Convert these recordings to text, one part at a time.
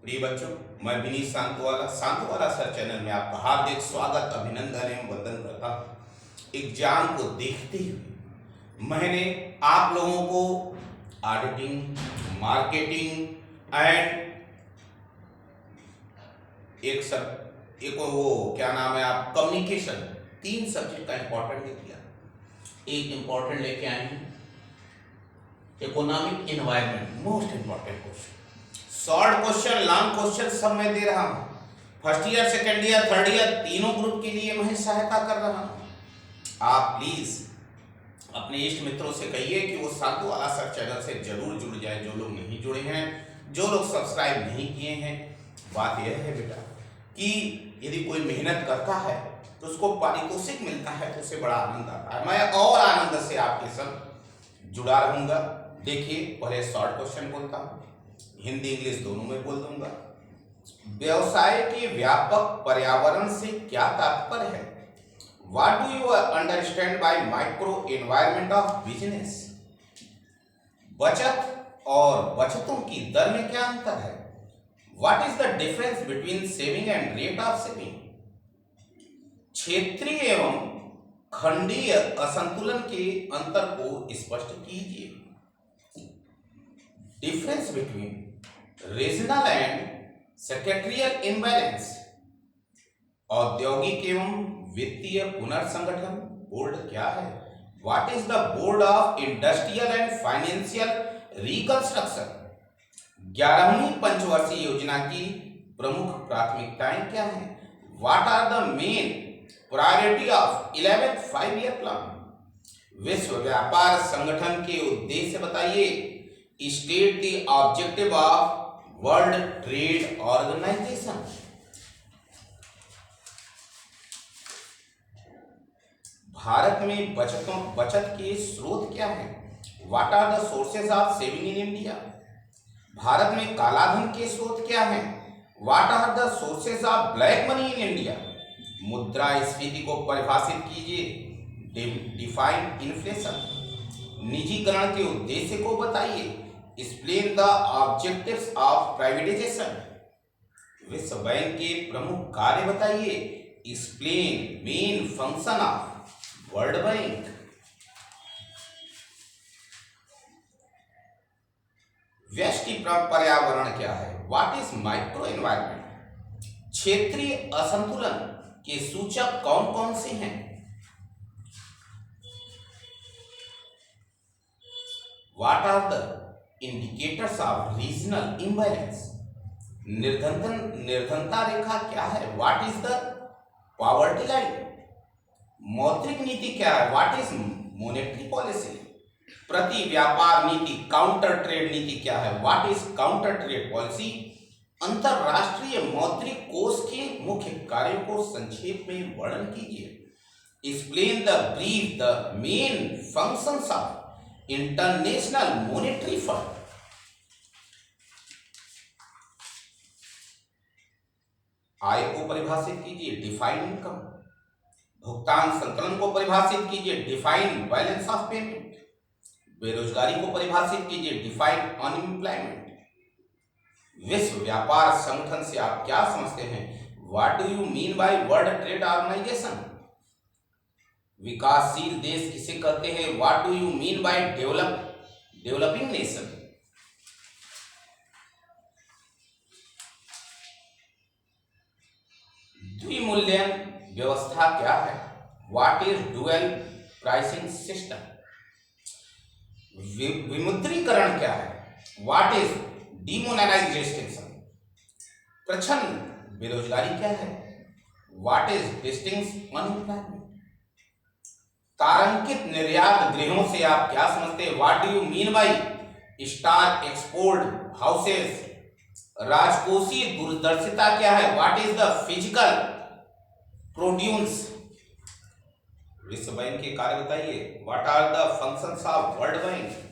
प्रिय बच्चों, मैं विनीत सांतवाला सर चैनल में आपका हार्दिक स्वागत, अभिनंदन एवं वंदन करता हूँ। एग्जाम को देखते हुए मैंने आप लोगों को ऑडिटिंग, मार्केटिंग एंड एक वो क्या नाम है आप कम्युनिकेशन, 3 सब्जेक्ट का इंपॉर्टेंट लिख दिया। एक इंपॉर्टेंट लेके आए हैं economic environment, most important question. Short question, long question सब मैं दे रहा हूं। First year, second year, third year तीनों ग्रुप के लिए मैं सहायता कर रहा हूं। आप प्लीज अपने इष्ट मित्रों से कहिए कि वो सांतवाला सर चैनल से जरूर जुड़ जाए। जो लोग नहीं जुड़े हैं, जो लोग सब्सक्राइब नहीं किए हैं, बात यह है बेटा कि यदि कोई मेहनत करता है तो उसको पारितोषिक मिलता है, तो उसे बड़ा आनंद आता है। मैं और आनंद से आपके संग जुड़ा रहूंगा। देखिए, पहले शॉर्ट क्वेश्चन बोलता हूं, हिंदी इंग्लिश दोनों में बोल दूंगा। व्यवसाय के व्यापक पर्यावरण से क्या तात्पर्य है? What do you understand bye micro environment of business? बचत और बचतों की दर में क्या अंतर है? What is the difference between saving and rate of saving? क्षेत्रीय एवं खंडीय असंतुलन के अंतर को स्पष्ट कीजिए। Difference between regional and secretarial imbalance. औद्योगिक एवं वित्तीय पुनर्संगठन बोर्ड क्या है? What is the board of industrial and financial reconstruction? 11वीं पंचवर्षीय योजना की प्रमुख प्राथमिकताएं क्या हैं? What are the main priority of 11th 5-year plan? विश्व व्यापार संगठन के उद्देश्य बताइए। State the objective of world trade organisation. Bharat में बचत के स्रोत क्या है? What are the sources of saving in India? Bharat में कालाधन के स्रोत क्या है? What are the sources of black money in India? मुद्रास्फीति को परिभाषित कीजिए। Define inflation. निजीकरण के उद्देश्य को बताइए। Explain the objectives of privatisation. विश्व बैंक के प्रमुख कार्य बताइए। Explain main function of world bank. व्यष्टि पर्यावरण क्या है? What is micro environment? क्षेत्रीय असंतुलन के सूचक कौन कौन से हैं? What are the indicators of regional imbalance? निर्धनता रेखा क्या है? What is the poverty line? मौद्रिक नीति क्या है? What is monetary policy? प्रति व्यापार नीति, काउंटर ट्रेड नीति क्या है? What is counter trade policy? अंतरराष्ट्रीय मौद्रिक कोष के मुख्य कार्यों को संक्षेप में वर्णन कीजिए। Explain the brief the main functions of International Monetary Fund. आय को परिभाषित कीजिए। Define income. भुगतान संतुलन को परिभाषित कीजिए। Define balance of payment. बेरोजगारी को परिभाषित कीजिए। Define unemployment. विश्व व्यापार संगठन से आप क्या समझते हैं? What do you mean by World trade Organization? विकासशील देश किसे कहते हैं? What do you mean by developing nation? द्विमूल्यन व्यवस्था क्या है? What is dual pricing system? विमुद्रीकरण क्या है? What is demonetisation? प्रच्छन्न बेरोजगारी क्या है? What is distinct unemployment? तारंकित निर्यात गृहों से आप क्या समझते हैं? What do you mean by star export houses? राजकोषीय दूरदर्शिता क्या है? What is the physical produce? विश्व बैंक के कार्य बताइए। What are the functions of world Bank?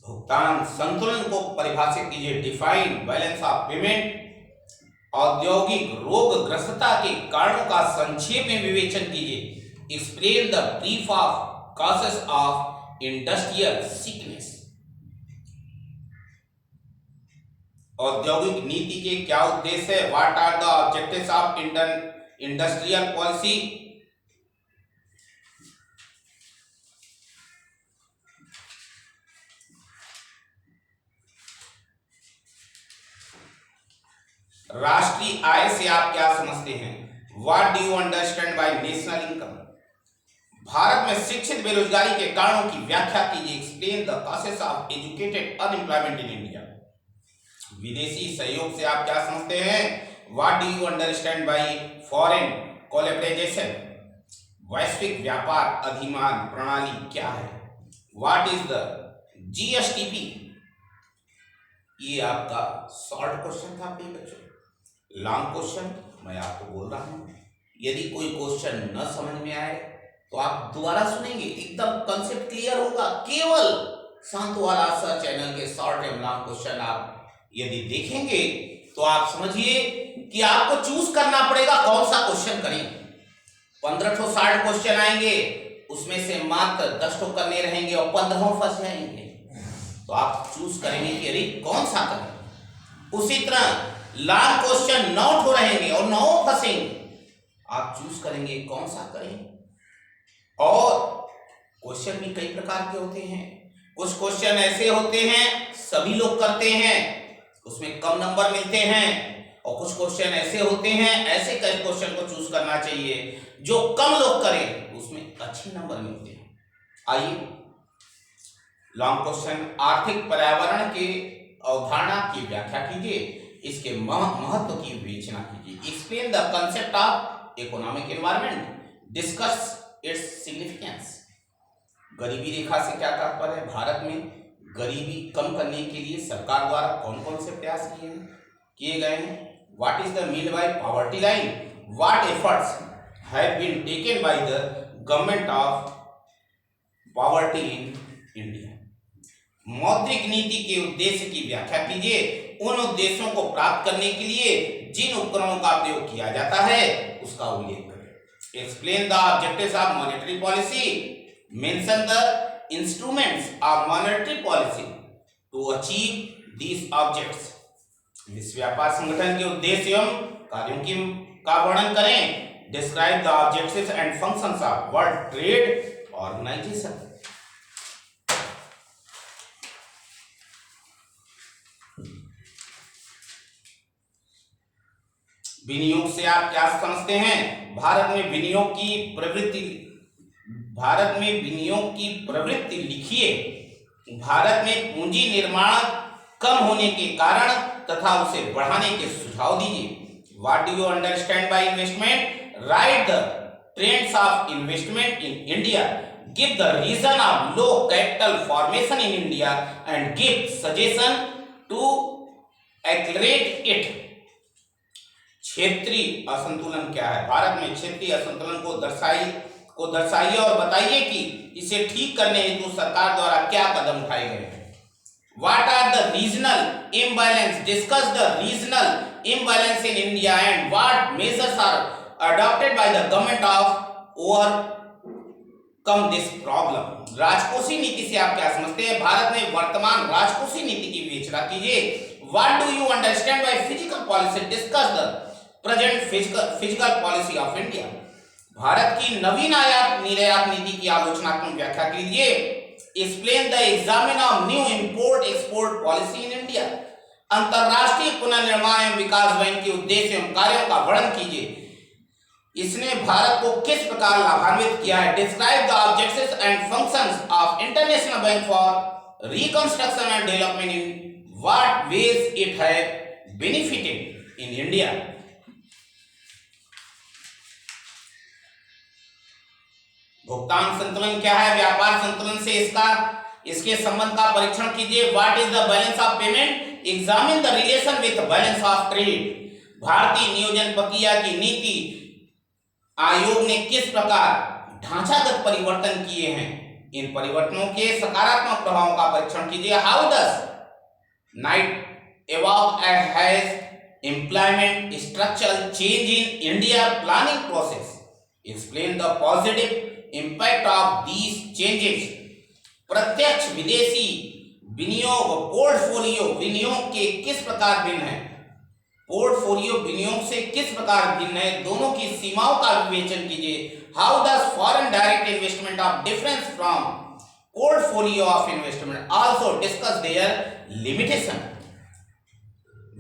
भुगतान संतुलन को परिभाषित कीजिए। Define balance of payment. औद्योगिक रोगग्रस्तता के कारणों का संक्षेप में विवेचन कीजिए। Explain the brief of causes of industrial sickness. औद्योगिक नीति के क्या उद्देश्य है? What are the objectives of industrial policy? राष्ट्रीय आय से आप क्या समझते हैं? What do you understand by national income? भारत में शिक्षित बेरोजगारी के कारणों की व्याख्या कीजिए. Explain the causes of educated unemployment in India. विदेशी सहयोग से आप क्या समझते हैं? What do you understand by foreign collaboration? वैश्विक व्यापार अधिमान प्रणाली क्या है? What is the GSTP? ये आपका शॉर्ट क्वेश्चन था प्रिय बच्चों. लॉन्ग क्वेश्चन मैं आपको बोल रहा हूं, यदि कोई क्वेश्चन न समझ में आए तो आप दोबारा सुनेंगे, एकदम कंसेप्ट क्लियर होगा. केवल शांतवाला सर चैनल के शॉर्ट एंड लॉन्ग क्वेश्चन आप यदि देखेंगे तो आप समझिए कि आपको चूज करना पड़ेगा कौन सा क्वेश्चन करें. 1560 क्वेश्चन आएंगे, उसमें से मात्र 10 तो करने रहेंगे और 15 फंस जाएंगे. तो आप चूज करेंगे कि अरे कौन सा करें. उसी तरह लॉन्ग क्वेश्चन 9 हो रहेंगे और 9 फंसेंगे. आप चूज करेंगे कौन सा करें. और क्वेश्चन भी कई प्रकार के होते हैं. कुछ क्वेश्चन ऐसे होते हैं सभी लोग करते हैं, उसमें कम नंबर मिलते हैं. और कुछ क्वेश्चन ऐसे होते हैं, ऐसे कई क्वेश्चन को चूज करना चाहिए जो कम लोग करें, उसमें अच्छे नंबर मिलते हैं. आइए लॉन्ग क्वेश्चन. आर्थिक पर्यावरण के अवधारणा की व्याख्या कीजिए, इसके महत्व की विवेचना कीजिए. Explain the concept of economic environment. Discuss its significance. गरीबी रेखा से क्या तात्पर्य है? भारत में गरीबी कम करने के लिए सरकार द्वारा कौन कौन से प्रयास किए गए हैं? What is the mean by poverty line? What efforts have been taken by the government of poverty in India. मौद्रिक नीति के उद्देश्य की व्याख्या कीजिए. उन उद्देश्यों को प्राप्त करने के लिए जिन उपकरणों का प्रयोग किया जाता है उसका उल्लेख करें. Explain the objectives of monetary policy. Mention the instruments of monetary policy to achieve these objects. विश्व व्यापार संगठन के उद्देश्य एवं कार्यों का वर्णन करें. Describe the objectives and functions of world trade organisation. विनियोग से आप क्या समझते हैं? भारत में विनियोग की प्रवृत्ति लिखिए. भारत में पूंजी निर्माण कम होने के कारण तथा उसे बढ़ाने के सुझाव दीजिए. What do you understand by investment? Write the trends of investment in India. Give the reason of low capital formation in India and give suggestion to accelerate it. क्षेत्रीय असंतुलन क्या है? भारत में क्षेत्रीय असंतुलन को दर्शाइए और बताइए कि इसे ठीक करने हेतु सरकार द्वारा क्या कदम उठाए गए हैं. What are the regional imbalance? Discuss the regional imbalance in India and what measures are adopted by the government of overcome this problem. राजकोषीय नीति से आप क्या समझते हैं? भारत में वर्तमान राजकोषीय नीति की विवेचना कीजिए. What do you understand by fiscal policy? Discuss the present fiscal policy of India. Bharat की नवीन आयात निर्यात नीति की आलोचनात्मक व्याख्या कीजिए. Explain the examine of new import export policy in India. अंतरराष्ट्रीय पुनर्निर्माण एवं विकास बैंक के उद्देश्य एवं कार्यों का वर्णन कीजिए. इसने भारत को किस प्रकार लाभान्वित किया है? Describe the objectives and functions of international bank for reconstruction and development. In what ways it have benefited in India. भुगतान संतुलन क्या है? व्यापार संतुलन से इसके संबंध का परीक्षण कीजिए. What is the balance of payment? Examine the relation with balance of trade. भारतीय नियोजन प्रक्रिया की नीति आयोग ने किस प्रकार ढांचागत परिवर्तन किए हैं? इन परिवर्तनों के सकारात्मक प्रभावों का परीक्षण कीजिए. How does night evolve has employment structural change in India planning process. Explain the positive impact of these changes. प्रत्यक्ष विदेशी विनियोग पोर्टफोलियो विनियोग के किस प्रकार भिन्न है? पोर्टफोलियो विनियोग से किस प्रकार भिन्न है, दोनों की सीमाओं का विवेचन कीजिए। How does foreign direct investment of difference from portfolio of investment, also discuss their limitation.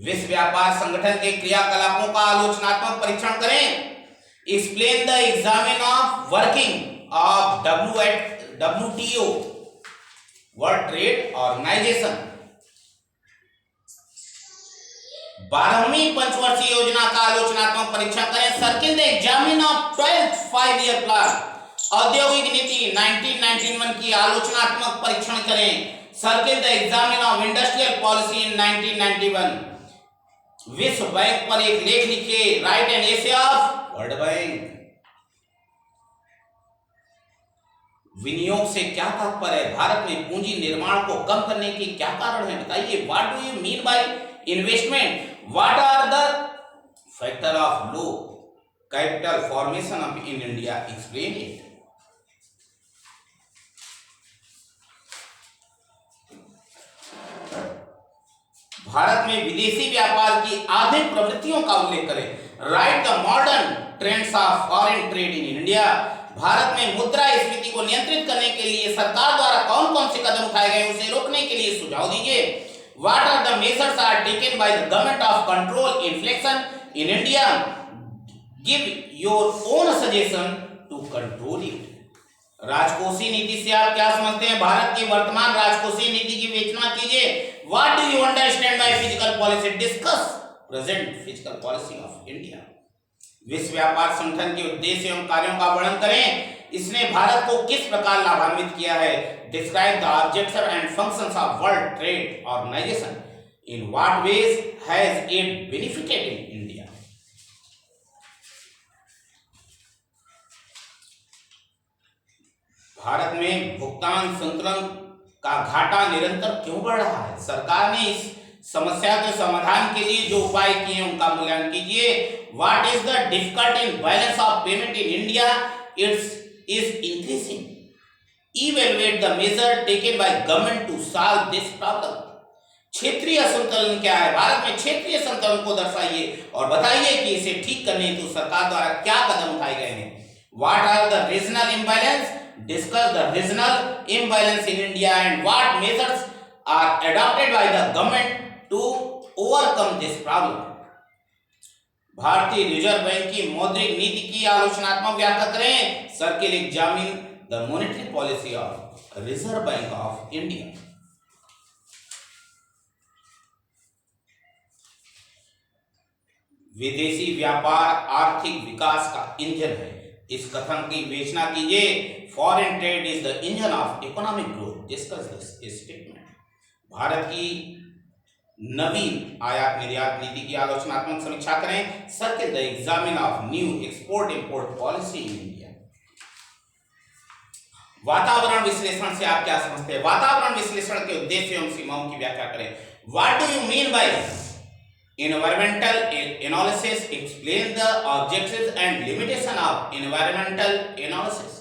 विश्व व्यापार संगठन के क्रियाकलापों का आलोचनात्मक परीक्षण करें। Explain the examine of working of WTO world trade organisation. 12वीं पंचवर्षीय योजना का आलोचनात्मक परीक्षण करें। Circle the examine of 12th 5-year plan. औद्योगिक नीति 1991 की आलोचनात्मक परीक्षण करें। Circle the examine of industrial policy in 1991। विश्व बैंक पर एक लेख लिखिए। Right an essay of world bank. विनियोग से क्या तात्पर्य है? भारत में पूंजी निर्माण को कम करने के क्या कारण है, बताइए। What do you mean by investment? What are the factor of low capital formation of in India? Explain it. Bharat में विदेशी व्यापार की आर्थिक प्रवृत्तियों का उल्लेख करें। Write the modern trends of foreign trade in India. Bharat में मुद्रास्फीति को नियंत्रित करने के लिए सरकार द्वारा कौन कौन से कदम उठाए गए, उसे रोकने के लिए सुझाव दीजिए। What are the measures are taken by the government of control inflation in India? Give your own suggestion to control it. राजकोषीय नीति से आप क्या समझते हैं? भारत की वर्तमान राजकोषीय नीति की विवेचना कीजिए। What do you understand by physical policy? Discuss present physical policy of India. विश्व व्यापार संगठन के उद्देश्य एवं कार्यों का वर्णन करें। इसने भारत को किस प्रकार लाभान्वित किया है? Describe the objective and functions of world trade organisation. In what ways has it benefited in India? Bharat में भुगतान संतुलन का घाटा निरंतर क्यों बढ़ रहा है? सरकार ने इस समस्या के समाधान के लिए जो उपाय किए हैं उनका मूल्यांकन कीजिए। What is the difficult in balance of payment in India? It's is increasing. Evaluate the major taken by government to solve this problem. क्षेत्रीय संतुलन क्या है? भारत में क्षेत्रीय संतुलन को दर्शाइए और बताइए कि इसे ठीक करने हेतु सरकार द्वारा क्या कदम उठाए गए हैं। What are the regional imbalance? Discuss the regional imbalance in India and what measures are adopted by the government to overcome this problem. भारतीय रिजर्व बैंक की मौद्रिक नीति की आलोचनात्मक व्याख्या करें। Circle examine the monetary policy of reserve bank of India. विदेशी व्यापार आर्थिक विकास का इंजन है, इस कथन की विवेचना कीजिए। Foreign trade is the engine of economic growth. Discuss this statement. Bharat की नवीन आयात निर्यात नीति की आलोचनात्मक समीक्षा करें। Circle the examine of new export import policy in India. वातावरण विश्लेषण से आप क्या समझते हैं? वातावरण विश्लेषण के उद्देश्य एवं सीमाओं की व्याख्या करें। What do you mean bye environmental analysis? Explain the objectives and limitation of environmental analysis.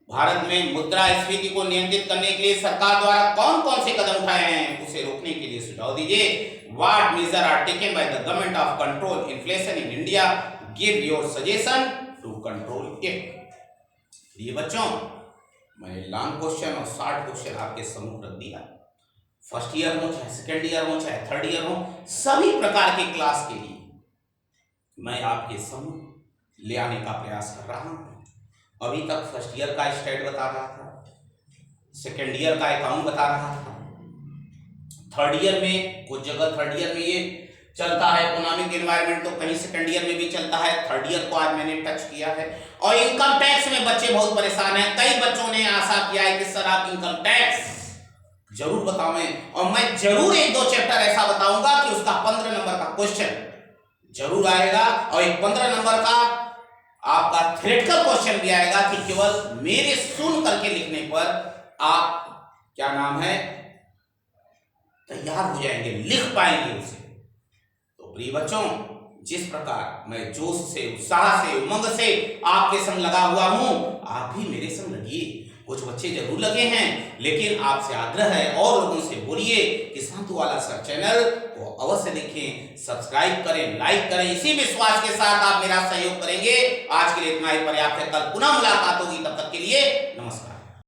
Bharat में मुद्रास्फीति को नियंत्रित करने के लिए सरकार द्वारा कौन कौन से कदम उठाए हैं, उसे रोकने के लिए सुझाव दीजिए। What measures are taken by the government of control inflation in India? Give your suggestion to control it. ये बच्चों, मैंने लॉन्ग क्वेश्चन और शॉर्ट क्वेश्चन आपके सम्मुख रख दिया। फर्स्ट ईयर हो चाहे सेकेंड ईयर हो चाहे थर्ड ईयर हो, सभी प्रकार के क्लास के लिए मैं आपके सम्मुख ले आने का प्रयास कर रहा हूं। अभी तक फर्स्ट ईयर का स्टेट बता रहा था, सेकेंड ईयर का अकाउंट बता रहा था, थर्ड ईयर में कुछ जगह थर्ड ईयर में ये चलता है इकोनॉमिक एनवायरनमेंट, तो कहीं सेकेंड ईयर में भी चलता है। थर्ड ईयर को आज मैंने टच किया है। और इनकम टैक्स में बच्चे बहुत परेशान हैं। कई बच्चों ने आशा किया है कि सर आप इनकम टैक्स जरूर बतावें, और मैं जरूर एक दो चैप्टर ऐसा बताऊंगा कि उसका 15 नंबर का क्वेश्चन जरूर आएगा, और एक 15 नंबर का आपका थ्योरेटिकल क्वेश्चन भी आएगा कि केवल मेरे सुन करके लिखने पर आप क्या नाम है तैयार हो जाएंगे, लिख पाएंगे उसे। तो प्रिय बच्चों, जिस प्रकार मैं जोश से, उत्साह से, उमंग से आपके संग लगा हुआ हूं, आप भी मेरे संग लगिए। कुछ बच्चे जरूर लगे हैं, लेकिन आपसे आग्रह है और लोगों से बोलिए कि संतवाला सर चैनल को अवश्य देखें, सब्सक्राइब करें, लाइक करें। इसी विश्वास के साथ आप मेरा सहयोग करेंगे। आज के लिए इतना ही पर्याप्त है। कल पुनः मुलाकात होगी, तब तक के लिए नमस्कार।